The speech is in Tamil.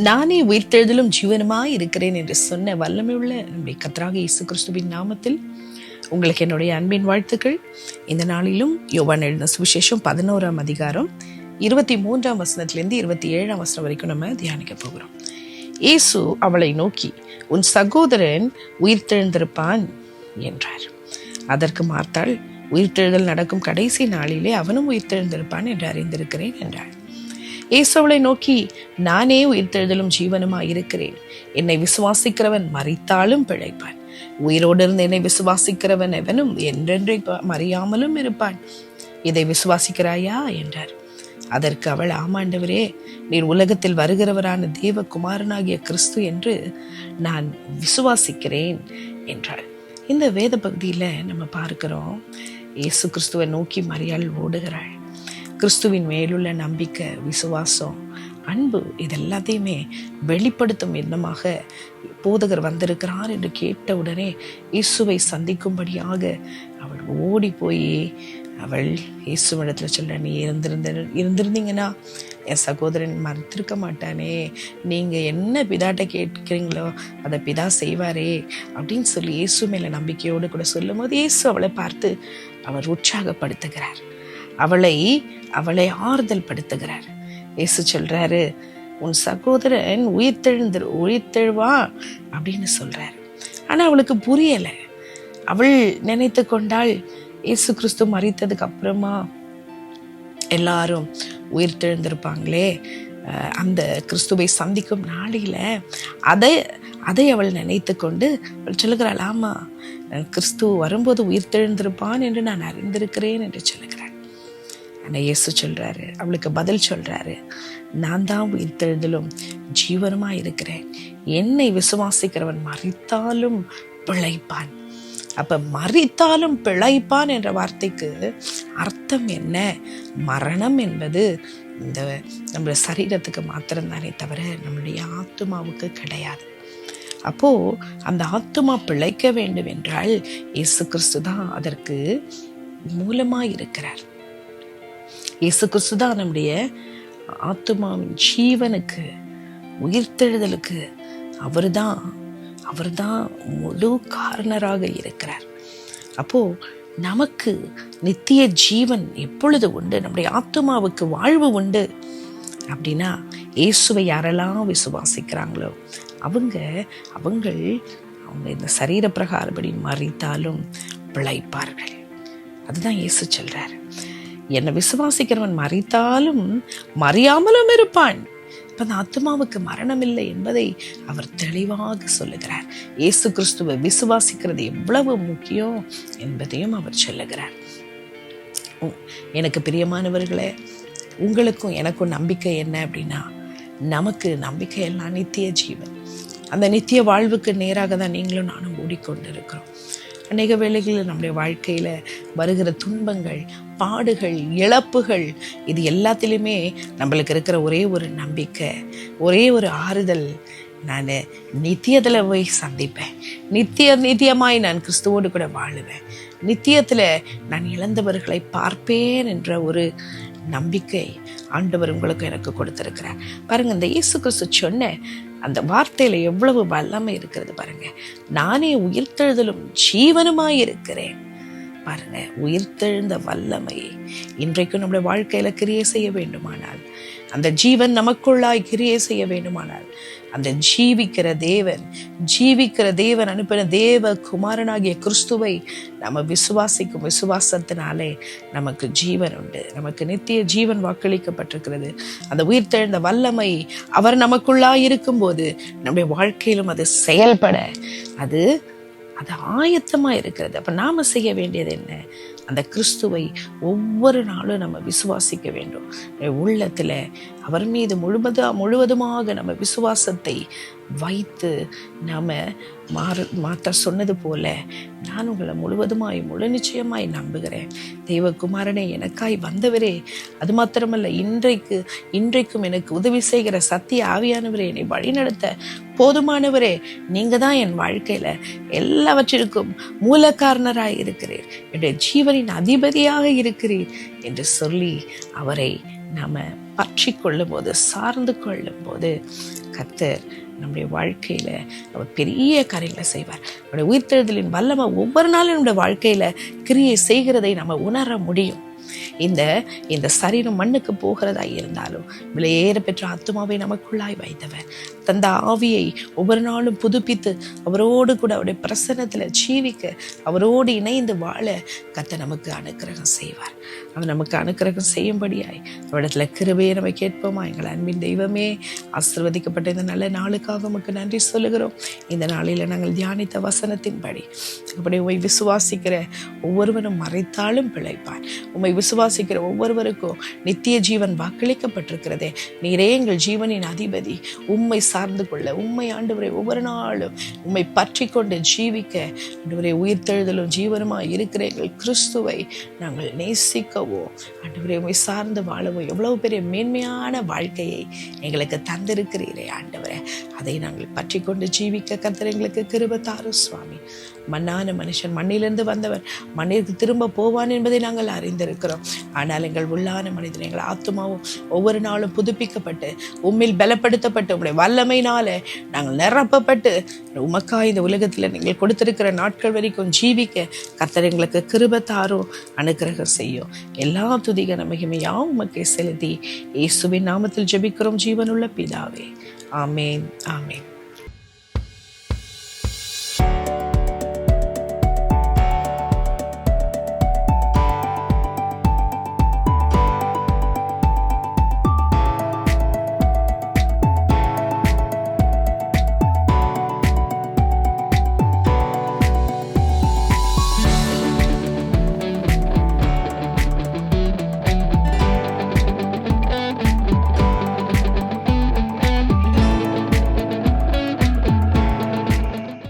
நானே உயிர்த்தெழுதலும் ஜீவனுமாய் இருக்கிறேன் என்று சொன்ன வல்லமையுள்ள நம்முடைய கர்த்தராகிய இயேசு கிறிஸ்துவின் நாமத்தில் உங்களுக்கு என்னுடைய அன்பின் வாழ்த்துக்கள். இந்த நாளிலும் யோவான் எழுதின சுவிசேஷம் 11ஆம் அதிகாரம் 23ஆம் வசனத்திலிருந்து 27ஆம் வசனம் வரைக்கும் நம்ம தியானிக்க போகிறோம். இயேசு அவளை நோக்கி, உன் சகோதரன் உயிர்த்தெழுந்திருப்பான் என்றார். அதற்கு மார்த்தாள், உயிர்த்தெழுதல் நடக்கும் கடைசி நாளிலே அவனும் உயிர்த்தெழுந்திருப்பான் என்று அறிந்திருக்கிறேன் என்றாள். இயேசு அவளை நோக்கி, நானே உயிர்த்தெழுதலும் ஜீவனுமாய் இருக்கிறேன். என்னை விசுவாசிக்கிறவன் மரித்தாலும் பிழைப்பான். உயிரோடு இருந்து என்னை விசுவாசிக்கிறவன் எவனும் என்றென்றை மறியாமலும் இருப்பான். இதை விசுவாசிக்கிறாயா என்றார். அதற்கு அவள், ஆமாண்டவரே, நீர் உலகத்தில் வருகிறவரான தேவகுமாரனாகிய கிறிஸ்து என்று நான் விசுவாசிக்கிறேன் என்றாள். இந்த வேத பகுதியில நம்ம பார்க்கிறோம், இயேசு கிறிஸ்துவை நோக்கி மரியாள் ஓடுகிறாள். கிறிஸ்துவின் மேலுள்ள நம்பிக்கை, விசுவாசம், அன்பு இதெல்லாத்தையுமே வெளிப்படுத்தும் விதமாக போதகர் வந்திருக்கிறார் என்று கேட்ட உடனே இயேசுவை சந்திக்கும்படியாக அவள் ஓடி போய் அவள் இயேசுவிடத்துல சொல்ல, நீ இருந்திருந்தீங்கன்னா என் சகோதரன் மறுத்திருக்க மாட்டானே, நீங்க என்ன பிதாட்ட கேட்கிறீங்களோ அதை பிதா செய்வாரே அப்படின்னு சொல்லி இயேசு மேல நம்பிக்கையோடு கூட சொல்லும் போது இயேசு அவளை பார்த்து அவர் உற்சாகப்படுத்துகிறார். அவளை ஆறுதல் படுத்துகிறார். இயேசு சொல்றாரு, உன் சகோதரன் உயிர்த்தெழுவா அப்படின்னு சொல்றாரு. ஆனா அவளுக்கு புரியல. அவள் நினைத்து கொண்டாள், இயேசு கிறிஸ்து மரித்ததுக்கு அப்புறமா எல்லாரும் உயிர்த்தெழுந்திருப்பாங்களே, அந்த கிறிஸ்துவை சந்திக்கும் நாளில அதை அவள் நினைத்து கொண்டு அவள் சொல்லுகிறாள், ஆமா, கிறிஸ்து வரும்போது உயிர்த்தெழுந்திருப்பான் என்று நான் அறிந்திருக்கிறேன் என்று சொல்லுகிறாள். ஆனால் இயேசு சொல்றாரு, அவளுக்கு பதில் சொல்றாரு, நான் தான் உயிர்த்தெழுதலும் ஜீவனுமா இருக்கிறேன். என்னை விசுவாசிக்கிறவன் மரித்தாலும் பிழைப்பான். அப்ப மரித்தாலும் பிழைப்பான் என்ற வார்த்தைக்கு அர்த்தம் என்ன? மரணம் என்பது இந்த நம்ம சரீரத்துக்கு மாத்திரம்தானே தவிர நம்மளுடைய ஆத்துமாவுக்கு கிடையாது. அப்போ அந்த ஆத்துமா பிழைக்க வேண்டும் என்றால் இயேசு கிறிஸ்து தான் அதற்கு மூலமாய் இருக்கிறார். இயேசு கிறிஸ்து தான் நம்முடைய ஆத்துமாவின் ஜீவனுக்கு, உயிர்த்தெழுதலுக்கு அவர்தான் முழு காரணராக இருக்கிறார். அப்போ நமக்கு நித்திய ஜீவன் எப்பொழுது உண்டு, நம்முடைய ஆத்துமாவுக்கு வாழ்வு உண்டு அப்படின்னா இயேசுவை யாரெல்லாம் விசுவாசிக்கிறாங்களோ அவங்க இந்த சரீர பிரகாரப்படி மரித்தாலும் பிழைப்பார்கள். அதுதான் இயேசு சொல்றாரு, என்னை விசுவாசிக்கிறவன் மரித்தாலும் மறியாமலும் இருப்பான். இப்ப அந்த ஆத்மாவுக்கு மரணம் இல்லை என்பதை அவர் தெளிவாக சொல்லுகிறார். இயேசு கிறிஸ்துவை விசுவாசிக்கிறது எவ்வளவு முக்கியம் என்பதையும் அவர் சொல்லுகிறார். எனக்கு பிரியமானவர்களே, உங்களுக்கும் எனக்கும் நம்பிக்கை என்ன அப்படின்னா, நமக்கு நம்பிக்கை எல்லாம் நித்திய ஜீவன். அந்த நித்திய வாழ்வுக்கு நேராக தான் நீங்களும் நானும் ஓடிக்கொண்டிருக்கிறோம். அநேக வேளைகளில் நம்முடைய வாழ்க்கையில வருகிற துன்பங்கள், பாடுகள், இழப்புகள், இது எல்லாத்திலுமே நம்மளுக்கு இருக்கிற ஒரே ஒரு நம்பிக்கை, ஒரே ஒரு ஆறுதல், நான் நித்தியத்துல போய் சந்திப்பேன், நித்தியமாய் நான் கிறிஸ்துவோடு கூட வாழுவேன், நித்தியத்துல நான் இழந்தவர்களை பார்ப்பேன் என்ற ஒரு நம்பிக்கை ஆண்டவர் உங்களுக்கு எனக்கு கொடுத்திருக்கிறார். பாருங்க, இந்த இயேசு கிறிஸ்து சொன்ன அந்த வார்த்தையில எவ்வளவு வல்லமை இருக்கிறது பாருங்க. நானே உயிர்த்தெழுதலும் ஜீவனுமாய் இருக்கிறேன். பாருங்க, உயிர்த்தெழுந்த வல்லமை இன்றைக்கும் நம்முடைய வாழ்க்கையில கிரியை செய்ய வேண்டுமானால், அந்த ஜீவன் நமக்குள்ளாய் கிரியை செய்ய வேண்டுமானால், அந்த ஜீவிக்கிற தேவன் அனுப்பின தேவ குமாரனாகிய கிறிஸ்துவை நம்ம விசுவாசிக்கும் விசுவாசத்தினாலே நமக்கு ஜீவன் உண்டு. நமக்கு நித்திய ஜீவன் வாக்களிக்கப்பட்டிருக்கிறது. அந்த உயிர்த்தெழுந்த வல்லமை அவர் நமக்குள்ளாய் இருக்கும்போது நம்முடைய வாழ்க்கையிலும் அது செயல்பட அது ஆயத்தமா இருக்கிறது. அப்ப நாம செய்ய வேண்டியது என்ன? அந்த கிறிஸ்துவை ஒவ்வொரு நாளும் நம்ம விசுவாசிக்க வேண்டும். உள்ளத்துல அவர் மீது முழுவதுமாக நம்ம விசுவாசத்தை வைத்து நாம மாத்த சொன்னது போல, நான் உங்களை முழுவதுமாய் முழு நிச்சயமாய் நம்புகிறேன். தெய்வகுமாரனே, எனக்காய் வந்தவரே, அது மாத்திரமல்ல, இன்றைக்கும் எனக்கு உதவி செய்கிற சத்திய ஆவியானவரே, என்னை வழிநடத்த போதுமானவரே, நீங்க தான் என் வாழ்க்கையில எல்லாவற்றிற்கும் மூல காரணராய் இருக்கிறீர், என்னுடைய ஜீவனின் அதிபதியாக இருக்கிறீர் என்று சொல்லி அவரை நாம பற்றி கொள்ளும் போது, சார்ந்து கொள்ளும் போது, கர்த்தர் நம்முடைய வாழ்க்கையில அவர் பெரிய காரியங்களை செய்வார். நம்முடைய உயிர்த்தெழுதலின் வல்லமை ஒவ்வொரு நாளும் நம்முடைய வாழ்க்கையில கிரியை செய்கிறதை நம்ம உணர முடியும். இந்த சரீரம் மண்ணுக்கு போகிறதா இருந்தாலும் விலையேற பெற்ற ஆத்துமாவை நமக்குள்ளாய் வைத்தவர் தந்த ஆவியை ஒவ்வொரு நாளும் புதுப்பித்து அவரோடு கூட அவருடைய பிரசன்னத்துல ஜீவிக்க, அவரோடு இணைந்து வாழ கர்த்தர் நமக்கு அனுக்கிரகம் செய்வார். அவர் நமக்கு அனுக்கிரகம் செய்யும்படியாய் அவரிடத்துல கிருபையை நம்ம கேட்போமா? எங்கள் அன்பின் தெய்வமே, ஆசீர்வதிக்கப்பட்ட இந்த நல்ல நாளுக்காக உமக்கு நன்றி சொல்லுகிறோம். இந்த நாளில நாங்கள் தியானித்த வசனத்தின்படி அப்படி உம்மை விசுவாசிக்கிற ஒவ்வொருவரும் மறைத்தாலும் பிழைப்பார். உம்மை விசுவாசிக்கிற ஒவ்வொருவருக்கும் நித்திய ஜீவன் வாக்களிக்கப்பட்டிருக்கிறதே. நீரே எங்கள் ஜீவனின் அதிபதி. உம்மை சார்ந்து கொள்ள, உம்மை ஆண்டவரை ஒவ்வொரு நாளும் உம்மை பற்றி கொண்டு ஜீவிக்க, ஆண்டவரை உயிர்த்தெழுதலும் ஜீவனுமா இருக்கிற எங்கள் கிறிஸ்துவை நாங்கள் நேசிக்கவோ, ஆண்டவரை உம்மை சார்ந்து வாழவோ எவ்வளவு பெரிய மேன்மையான வாழ்க்கையை எங்களுக்கு தந்திருக்கிறீரே ஆண்டவரே. அதை நாங்கள் பற்றி கொண்டு ஜீவிக்க கர்த்தர் எங்களுக்கு கிருபை தாரும் சுவாமி. மண்ணான மனுஷன் மண்ணிலிருந்து வந்தவர் மண்ணிற்கு திரும்ப போவான் என்பதை நாங்கள் அறிந்திருக்கிறோம். ஆனால் எங்கள் உள்ளான மனிதன், எங்கள் ஆத்துமாவும் ஒவ்வொரு நாளும் புதுப்பிக்கப்பட்டு உம்மில் பலப்படுத்தப்பட்டு உம்முடைய வல்லமையினால நாங்கள் நிரப்பப்பட்டு உமக்கா இந்த உலகத்தில் நீங்கள் கொடுத்திருக்கிற நாட்கள் வரைக்கும் ஜீவிக்க கர்த்தர் எங்களுக்கு கிருபை தாரும், அனுக்கிரகம் செய்யும். எல்லா துதிக மகிமையாவும் உமக்கே செலுத்தி இயேசுவின் நாமத்தில் ஜெபிக்கிறோம் ஜீவனுள்ள பிதாவே. ஆமேன், ஆமேன்.